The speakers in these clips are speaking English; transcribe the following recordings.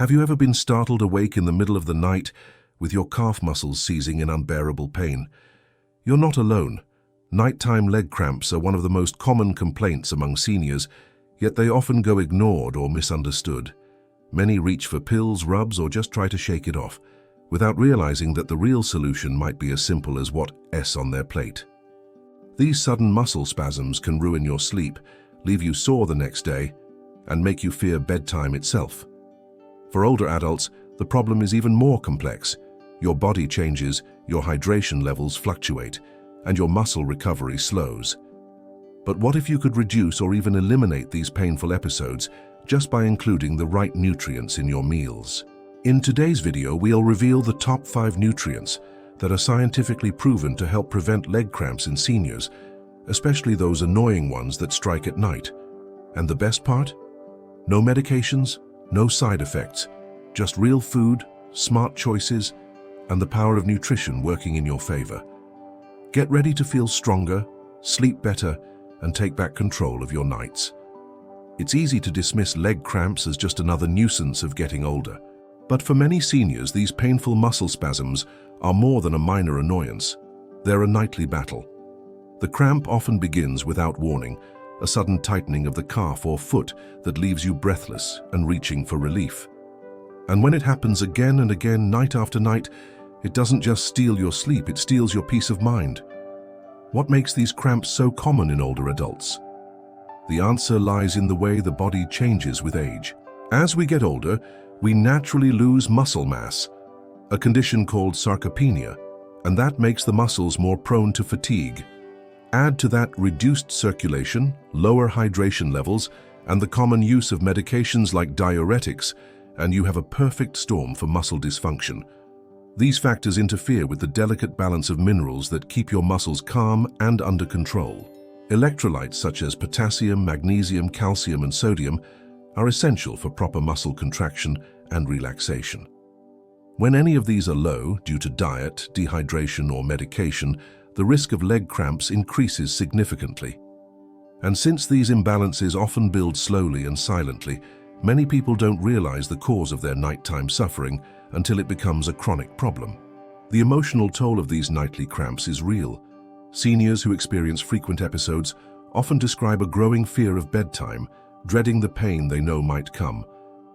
Have you ever been startled awake in the middle of the night with your calf muscles seizing in unbearable pain? You're not alone. Nighttime leg cramps are one of the most common complaints among seniors, yet they often go ignored or misunderstood. Many reach for pills, rubs, or just try to shake it off, without realizing that the real solution might be as simple as what's on their plate. These sudden muscle spasms can ruin your sleep, leave you sore the next day, and make you fear bedtime itself. For older adults, the problem is even more complex. Your body changes, your hydration levels fluctuate, and your muscle recovery slows. But what if you could reduce or even eliminate these painful episodes just by including the right nutrients in your meals? In today's video, we'll reveal the top 5 nutrients that are scientifically proven to help prevent leg cramps in seniors, especially those annoying ones that strike at night. And the best part? No medications, no side effects, just real food, smart choices, and the power of nutrition working in your favor. Get ready to feel stronger, sleep better, and take back control of your nights. It's easy to dismiss leg cramps as just another nuisance of getting older. But for many seniors, these painful muscle spasms are more than a minor annoyance. They're a nightly battle. The cramp often begins without warning, a sudden tightening of the calf or foot that leaves you breathless and reaching for relief. And when it happens again and again, night after night, it doesn't just steal your sleep, it steals your peace of mind. What makes these cramps so common in older adults? The answer lies in the way the body changes with age. As we get older, we naturally lose muscle mass, a condition called sarcopenia, and that makes the muscles more prone to fatigue. Add to that reduced circulation, lower hydration levels, and the common use of medications like diuretics, and you have a perfect storm for muscle dysfunction. These factors interfere with the delicate balance of minerals that keep your muscles calm and under control. Electrolytes such as potassium, magnesium, calcium, and sodium are essential for proper muscle contraction and relaxation. When any of these are low due to diet, dehydration, or medication, the risk of leg cramps increases significantly. And since these imbalances often build slowly and silently, many people don't realize the cause of their nighttime suffering until it becomes a chronic problem. The emotional toll of these nightly cramps is real. Seniors who experience frequent episodes often describe a growing fear of bedtime, dreading the pain they know might come.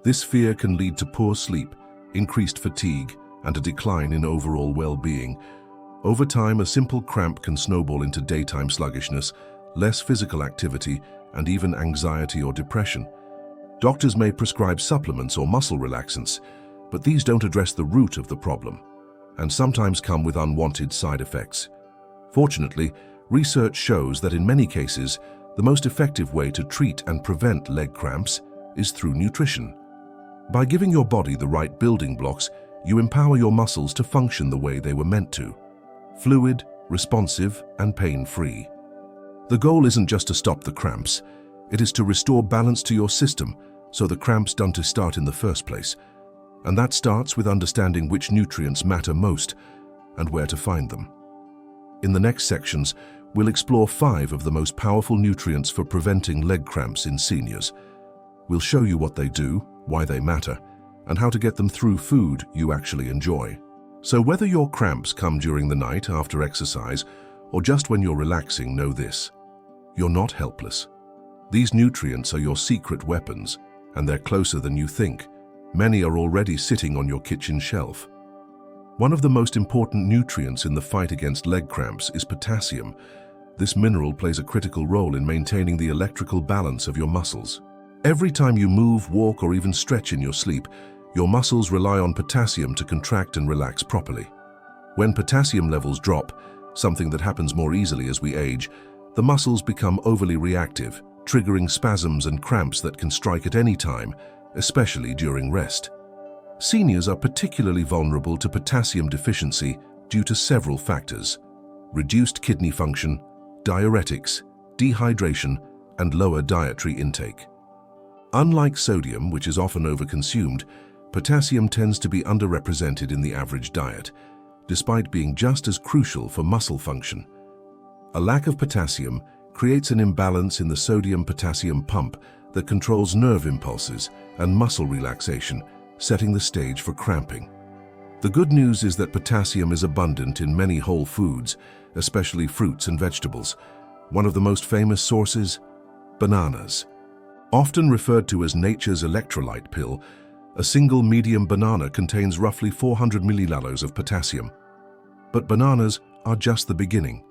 This fear can lead to poor sleep, increased fatigue, and a decline in overall well-being. Over time, a simple cramp can snowball into daytime sluggishness, less physical activity, and even anxiety or depression. Doctors may prescribe supplements or muscle relaxants, but these don't address the root of the problem, and sometimes come with unwanted side effects. Fortunately, research shows that in many cases, the most effective way to treat and prevent leg cramps is through nutrition. By giving your body the right building blocks, you empower your muscles to function the way they were meant to: fluid, responsive, and pain-free. The goal isn't just to stop the cramps, it is to restore balance to your system so the cramps don't start in the first place. And that starts with understanding which nutrients matter most and where to find them. In the next sections, we'll explore 5 of the most powerful nutrients for preventing leg cramps in seniors. We'll show you what they do, why they matter, and how to get them through food you actually enjoy. So whether your cramps come during the night after exercise or just when you're relaxing, know this: you're not helpless. These nutrients are your secret weapons, and they're closer than you think. Many are already sitting on your kitchen shelf. One of the most important nutrients in the fight against leg cramps is potassium. This mineral plays a critical role in maintaining the electrical balance of your muscles. Every time you move, walk, or even stretch in your sleep, your muscles rely on potassium to contract and relax properly. When potassium levels drop, something that happens more easily as we age, the muscles become overly reactive, triggering spasms and cramps that can strike at any time, especially during rest. Seniors are particularly vulnerable to potassium deficiency due to several factors: reduced kidney function, diuretics, dehydration, and lower dietary intake. Unlike sodium, which is often overconsumed, potassium tends to be underrepresented in the average diet, despite being just as crucial for muscle function. A lack of potassium creates an imbalance in the sodium-potassium pump that controls nerve impulses and muscle relaxation, setting the stage for cramping. The good news is that potassium is abundant in many whole foods, especially fruits and vegetables. One of the most famous sources, bananas. Often referred to as nature's electrolyte pill, a single medium banana contains roughly 400 milliliters of potassium. But bananas are just the beginning.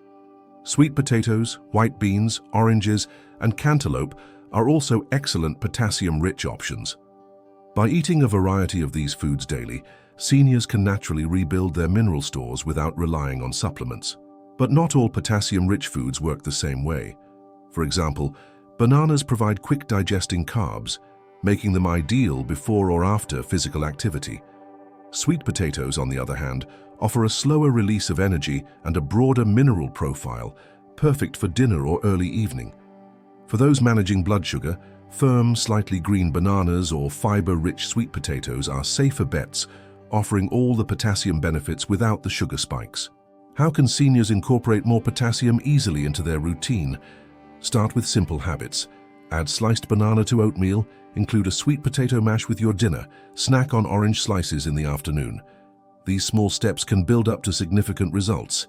Sweet potatoes, white beans, oranges, and cantaloupe are also excellent potassium-rich options. By eating a variety of these foods daily, seniors can naturally rebuild their mineral stores without relying on supplements. But not all potassium-rich foods work the same way. For example, bananas provide quick digesting carbs, making them ideal before or after physical activity. Sweet potatoes, on the other hand, offer a slower release of energy and a broader mineral profile, perfect for dinner or early evening. For those managing blood sugar, firm, slightly green bananas or fiber-rich sweet potatoes are safer bets, offering all the potassium benefits without the sugar spikes. How can seniors incorporate more potassium easily into their routine? Start with simple habits. Add sliced banana to oatmeal, include a sweet potato mash with your dinner, snack on orange slices in the afternoon. These small steps can build up to significant results.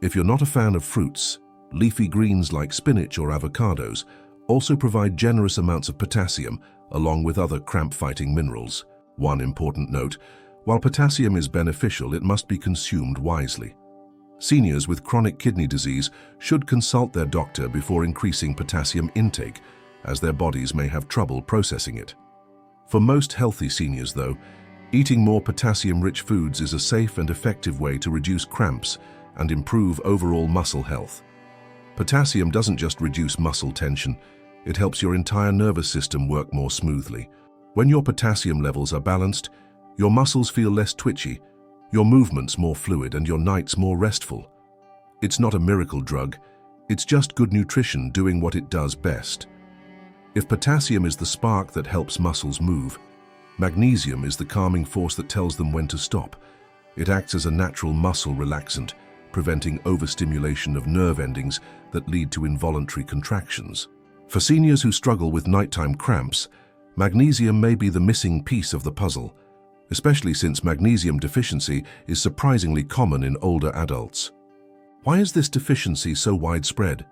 If you're not a fan of fruits, leafy greens like spinach or avocados also provide generous amounts of potassium, along with other cramp-fighting minerals. One important note, while potassium is beneficial, it must be consumed wisely. Seniors with chronic kidney disease should consult their doctor before increasing potassium intake, as their bodies may have trouble processing it. For most healthy seniors, though, eating more potassium-rich foods is a safe and effective way to reduce cramps and improve overall muscle health. Potassium doesn't just reduce muscle tension, it helps your entire nervous system work more smoothly. When your potassium levels are balanced, your muscles feel less twitchy, your movements more fluid, and your nights more restful. It's not a miracle drug, it's just good nutrition doing what it does best. If potassium is the spark that helps muscles move, magnesium is the calming force that tells them when to stop. It acts as a natural muscle relaxant, preventing overstimulation of nerve endings that lead to involuntary contractions. For seniors who struggle with nighttime cramps, magnesium may be the missing piece of the puzzle, especially since magnesium deficiency is surprisingly common in older adults. Why is this deficiency so widespread?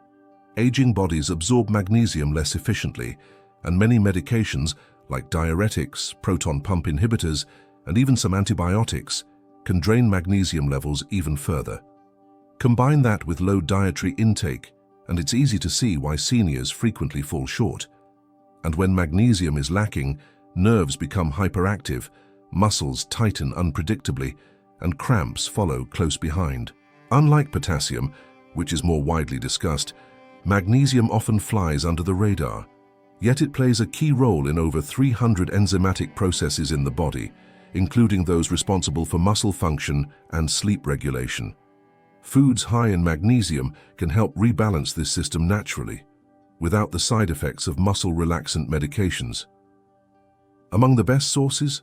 Aging bodies absorb magnesium less efficiently, and many medications, like diuretics, proton pump inhibitors, and even some antibiotics, can drain magnesium levels even further. Combine that with low dietary intake, and it's easy to see why seniors frequently fall short. And when magnesium is lacking, nerves become hyperactive, muscles tighten unpredictably, and cramps follow close behind. Unlike potassium, which is more widely discussed, magnesium often flies under the radar, yet it plays a key role in over 300 enzymatic processes in the body, including those responsible for muscle function and sleep regulation. Foods high in magnesium can help rebalance this system naturally, without the side effects of muscle relaxant medications. Among the best sources,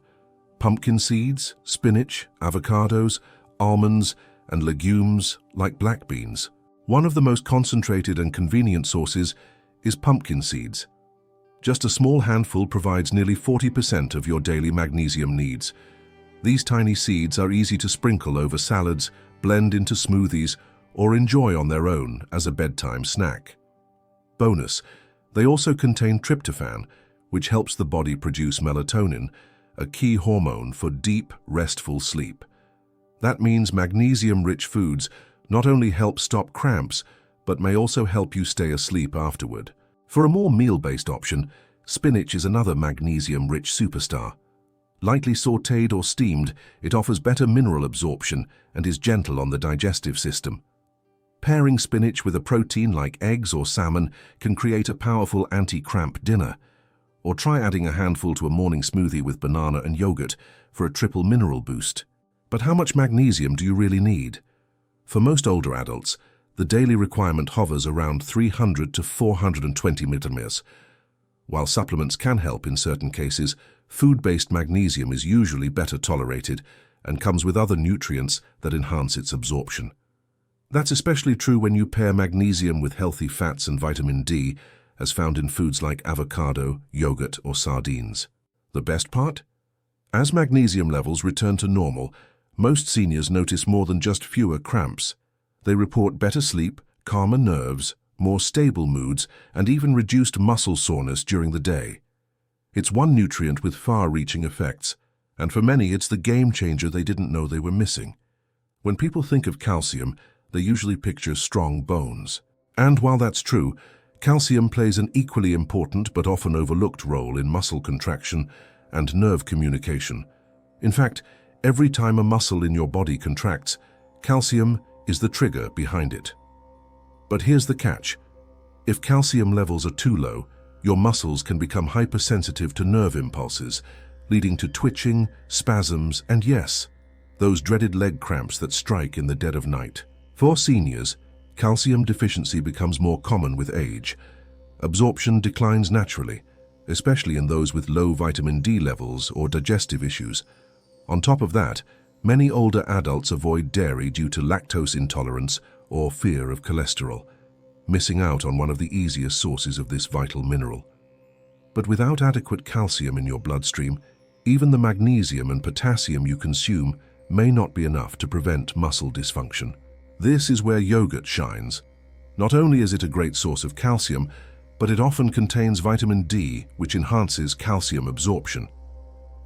pumpkin seeds, spinach, avocados, almonds, and legumes like black beans. One of the most concentrated and convenient sources is pumpkin seeds. Just a small handful provides nearly 40% of your daily magnesium needs. These tiny seeds are easy to sprinkle over salads, blend into smoothies, or enjoy on their own as a bedtime snack. Bonus, they also contain tryptophan, which helps the body produce melatonin, a key hormone for deep, restful sleep. That means magnesium-rich foods not only help stop cramps, but may also help you stay asleep afterward. For a more meal-based option, spinach is another magnesium-rich superstar. Lightly sautéed or steamed, it offers better mineral absorption and is gentle on the digestive system. Pairing spinach with a protein like eggs or salmon can create a powerful anti-cramp dinner. Or try adding a handful to a morning smoothie with banana and yogurt for a triple mineral boost. But how much magnesium do you really need? For most older adults, the daily requirement hovers around 300 to 420 milligrams. While supplements can help in certain cases, food-based magnesium is usually better tolerated and comes with other nutrients that enhance its absorption. That's especially true when you pair magnesium with healthy fats and vitamin D, as found in foods like avocado, yogurt, or sardines. The best part? As magnesium levels return to normal, most seniors notice more than just fewer cramps. They report better sleep, calmer nerves, more stable moods, and even reduced muscle soreness during the day. It's one nutrient with far-reaching effects, and for many it's the game changer they didn't know they were missing. When people think of calcium, they usually picture strong bones. And while that's true, calcium plays an equally important but often overlooked role in muscle contraction and nerve communication. In fact, every time a muscle in your body contracts, calcium is the trigger behind it. But here's the catch. If calcium levels are too low, your muscles can become hypersensitive to nerve impulses, leading to twitching, spasms, and yes, those dreaded leg cramps that strike in the dead of night. For seniors, calcium deficiency becomes more common with age. Absorption declines naturally, especially in those with low vitamin D levels or digestive issues. On top of that, many older adults avoid dairy due to lactose intolerance or fear of cholesterol, missing out on one of the easiest sources of this vital mineral. But without adequate calcium in your bloodstream, even the magnesium and potassium you consume may not be enough to prevent muscle dysfunction. This is where yogurt shines. Not only is it a great source of calcium, but it often contains vitamin D, which enhances calcium absorption.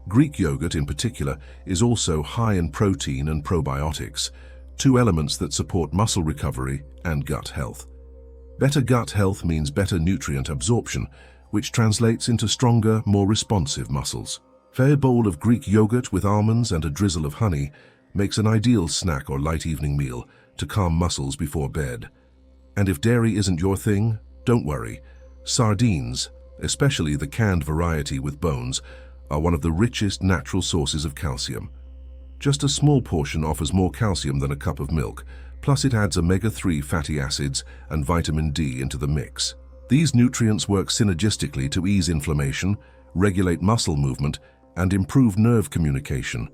Greek yogurt in particular is also high in protein and probiotics, two elements that support muscle recovery and gut health. Better gut health means better nutrient absorption, which translates into stronger, more responsive muscles. A bowl of Greek yogurt with almonds and a drizzle of honey makes an ideal snack or light evening meal to calm muscles before bed. And if dairy isn't your thing, don't worry. Sardines, especially the canned variety with bones, are one of the richest natural sources of calcium. Just a small portion offers more calcium than a cup of milk, plus it adds omega-3 fatty acids and vitamin D into the mix. These nutrients work synergistically to ease inflammation, regulate muscle movement, and improve nerve communication.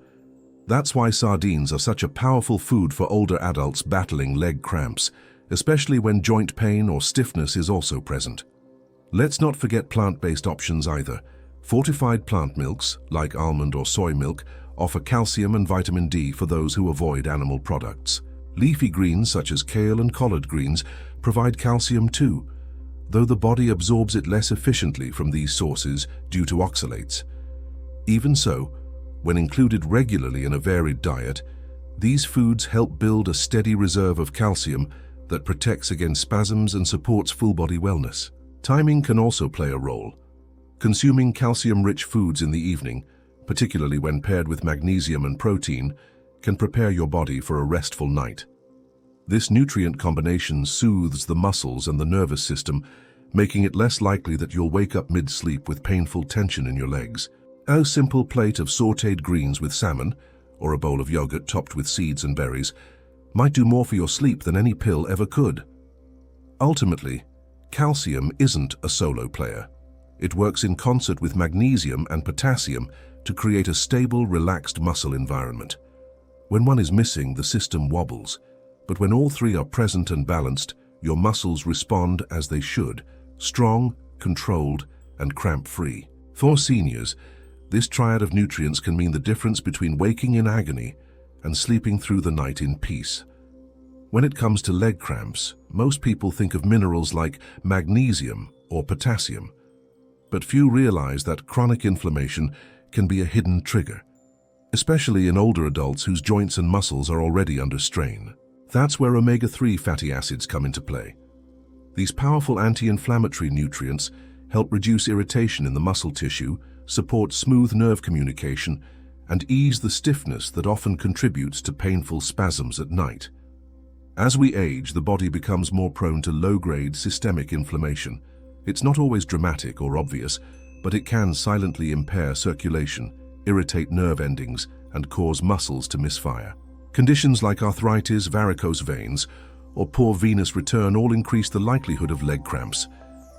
That's why sardines are such a powerful food for older adults battling leg cramps, especially when joint pain or stiffness is also present. Let's not forget plant-based options either. Fortified plant milks, like almond or soy milk, offer calcium and vitamin D for those who avoid animal products. Leafy greens such as kale and collard greens provide calcium too, though the body absorbs it less efficiently from these sources due to oxalates. Even so, when included regularly in a varied diet, these foods help build a steady reserve of calcium that protects against spasms and supports full-body wellness. Timing can also play a role. Consuming calcium-rich foods in the evening, particularly when paired with magnesium and protein, can prepare your body for a restful night. This nutrient combination soothes the muscles and the nervous system, making it less likely that you'll wake up mid-sleep with painful tension in your legs. A simple plate of sautéed greens with salmon, or a bowl of yogurt topped with seeds and berries, might do more for your sleep than any pill ever could. Ultimately, calcium isn't a solo player. It works in concert with magnesium and potassium to create a stable, relaxed muscle environment. When one is missing, the system wobbles, but when all three are present and balanced, your muscles respond as they should, strong, controlled, and cramp-free. For seniors, this triad of nutrients can mean the difference between waking in agony and sleeping through the night in peace. When it comes to leg cramps, most people think of minerals like magnesium or potassium, but few realize that chronic inflammation can be a hidden trigger, especially in older adults whose joints and muscles are already under strain. That's where omega-3 fatty acids come into play. These powerful anti-inflammatory nutrients help reduce irritation in the muscle tissue, support smooth nerve communication, and ease the stiffness that often contributes to painful spasms at night. As we age, the body becomes more prone to low-grade systemic inflammation. It's not always dramatic or obvious, but it can silently impair circulation, irritate nerve endings, and cause muscles to misfire. Conditions like arthritis, varicose veins, or poor venous return all increase the likelihood of leg cramps,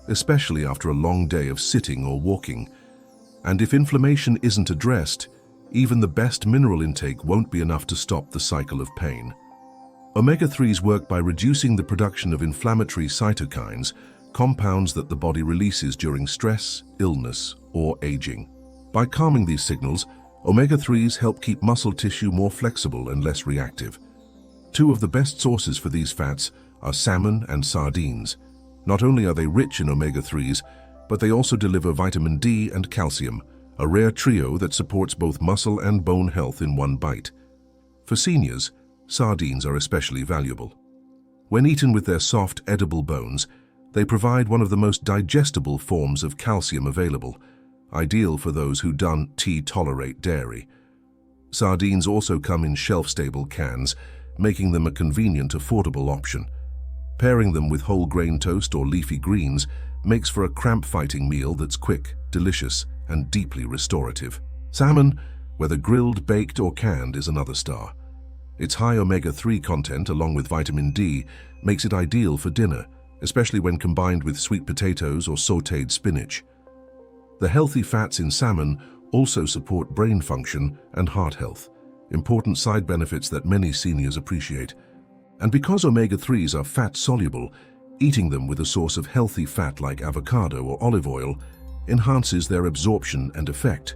especially after a long day of sitting or walking. And if inflammation isn't addressed, even the best mineral intake won't be enough to stop the cycle of pain. Omega-3s work by reducing the production of inflammatory cytokines, compounds that the body releases during stress, illness, or aging. By calming these signals, Omega-3s help keep muscle tissue more flexible and less reactive. Two of the best sources for these fats are salmon and sardines. Not only are they rich in omega-3s, but they also deliver vitamin D and calcium, a rare trio that supports both muscle and bone health in one bite. For seniors, sardines are especially valuable. When eaten with their soft, edible bones, they provide one of the most digestible forms of calcium available, ideal for those who don't tolerate dairy. Sardines also come in shelf-stable cans, making them a convenient, affordable option. Pairing them with whole grain toast or leafy greens makes for a cramp-fighting meal that's quick, delicious, and deeply restorative. Salmon, whether grilled, baked, or canned, is another star. Its high omega-3 content, along with vitamin D, makes it ideal for dinner, especially when combined with sweet potatoes or sautéed spinach. The healthy fats in salmon also support brain function and heart health, important side benefits that many seniors appreciate. And because omega-3s are fat-soluble, eating them with a source of healthy fat like avocado or olive oil enhances their absorption and effect.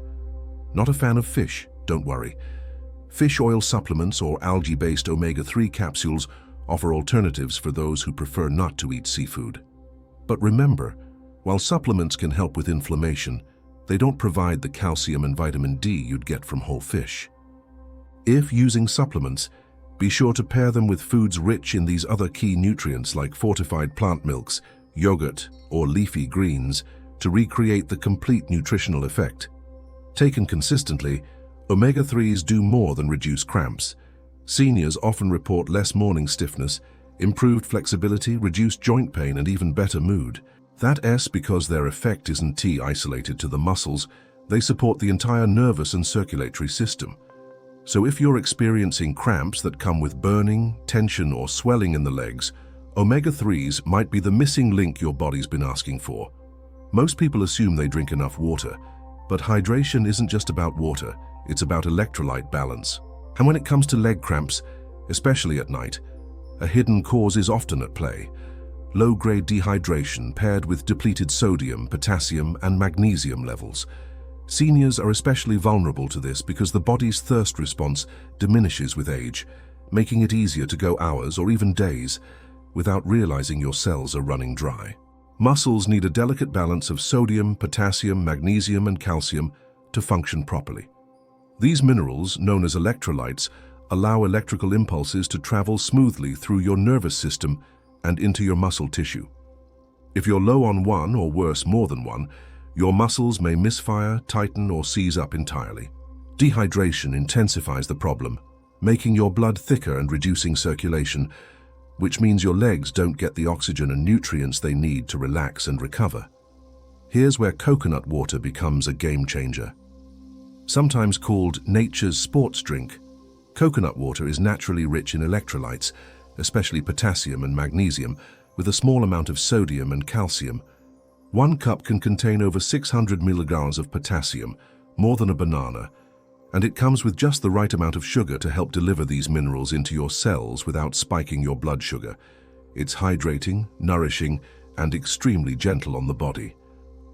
Not a fan of fish? Don't worry. Fish oil supplements or algae-based omega-3 capsules offer alternatives for those who prefer not to eat seafood. But remember, while supplements can help with inflammation, they don't provide the calcium and vitamin D you'd get from whole fish. If using supplements, be sure to pair them with foods rich in these other key nutrients like fortified plant milks, yogurt, or leafy greens to recreate the complete nutritional effect. Taken consistently, omega-3s do more than reduce cramps. Seniors often report less morning stiffness, improved flexibility, reduced joint pain, and even better mood. That's because their effect isn't isolated to the muscles, they support the entire nervous and circulatory system. So if you're experiencing cramps that come with burning, tension, or swelling in the legs, omega-3s might be the missing link your body's been asking for. Most people assume they drink enough water, but hydration isn't just about water, it's about electrolyte balance. And when it comes to leg cramps, especially at night, a hidden cause is often at play. Low-grade dehydration paired with depleted sodium, potassium, and magnesium levels. Seniors are especially vulnerable to this because the body's thirst response diminishes with age, making it easier to go hours or even days without realizing your cells are running dry. Muscles need a delicate balance of sodium, potassium, magnesium, and calcium to function properly. These minerals, known as electrolytes, allow electrical impulses to travel smoothly through your nervous system and into your muscle tissue. If you're low on one, or worse, more than one, your muscles may misfire, tighten, or seize up entirely. Dehydration intensifies the problem, making your blood thicker and reducing circulation, which means your legs don't get the oxygen and nutrients they need to relax and recover. Here's where coconut water becomes a game changer. Sometimes called nature's sports drink, coconut water is naturally rich in electrolytes, especially potassium and magnesium, with a small amount of sodium and calcium. 1 cup can contain over 600 milligrams of potassium, more than a banana, and it comes with just the right amount of sugar to help deliver these minerals into your cells without spiking your blood sugar. It's hydrating, nourishing, and extremely gentle on the body.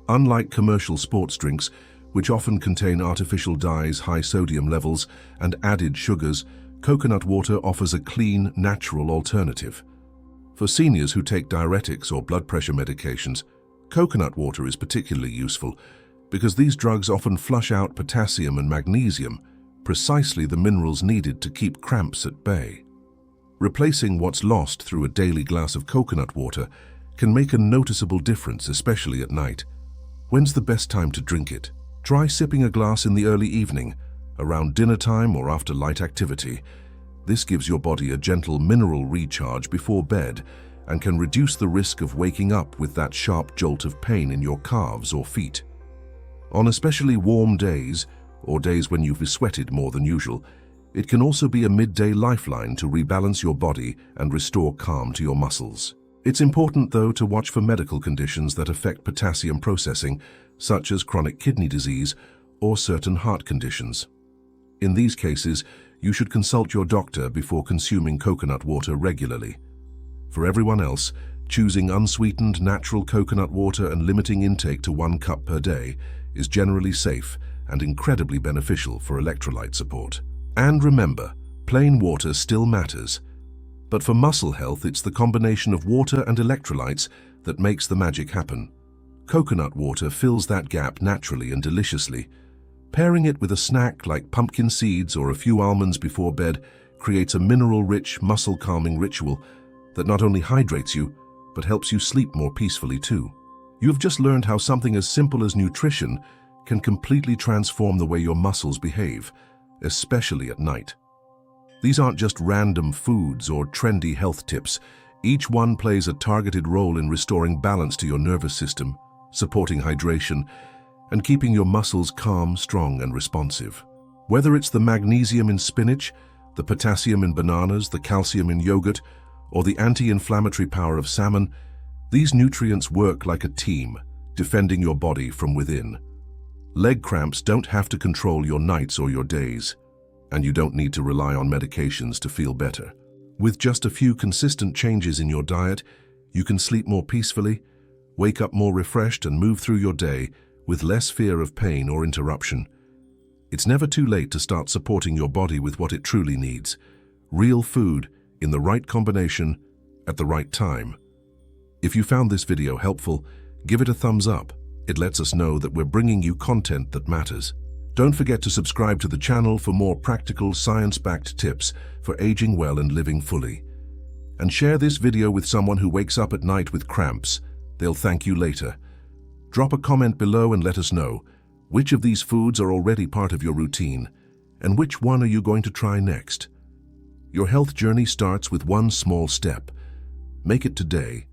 Unlike commercial sports drinks, which often contain artificial dyes, high sodium levels, and added sugars, coconut water offers a clean, natural alternative. For seniors who take diuretics or blood pressure medications, coconut water is particularly useful because these drugs often flush out potassium and magnesium, precisely the minerals needed to keep cramps at bay. Replacing what's lost through a daily glass of coconut water can make a noticeable difference, especially at night. When's the best time to drink it? Try sipping a glass in the early evening, around dinner time or after light activity. This gives your body a gentle mineral recharge before bed and can reduce the risk of waking up with that sharp jolt of pain in your calves or feet. On especially warm days, or days when you've sweated more than usual, it can also be a midday lifeline to rebalance your body and restore calm to your muscles. It's important, though, to watch for medical conditions that affect potassium processing, such as chronic kidney disease or certain heart conditions. In these cases, you should consult your doctor before consuming coconut water regularly. For everyone else, choosing unsweetened natural coconut water and limiting intake to 1 cup per day is generally safe and incredibly beneficial for electrolyte support. And remember, plain water still matters. But for muscle health, it's the combination of water and electrolytes that makes the magic happen. Coconut water fills that gap naturally and deliciously. Pairing it with a snack like pumpkin seeds or a few almonds before bed creates a mineral-rich, muscle-calming ritual that not only hydrates you, but helps you sleep more peacefully too. You've just learned how something as simple as nutrition can completely transform the way your muscles behave, especially at night. These aren't just random foods or trendy health tips. Each one plays a targeted role in restoring balance to your nervous system, supporting hydration, and keeping your muscles calm, strong, and responsive. Whether it's the magnesium in spinach, the potassium in bananas, the calcium in yogurt, or the anti-inflammatory power of salmon, these nutrients work like a team, defending your body from within. Leg cramps don't have to control your nights or your days, and you don't need to rely on medications to feel better. With just a few consistent changes in your diet, you can sleep more peacefully, wake up more refreshed, and move through your day with less fear of pain or interruption. It's never too late to start supporting your body with what it truly needs: real food in the right combination at the right time. If you found this video helpful, give it a thumbs up. It lets us know that we're bringing you content that matters. Don't forget to subscribe to the channel for more practical, science-backed tips for aging well and living fully. And share this video with someone who wakes up at night with cramps. They'll thank you later. Drop a comment below and let us know which of these foods are already part of your routine, and which one are you going to try next. Your health journey starts with one small step. Make it today,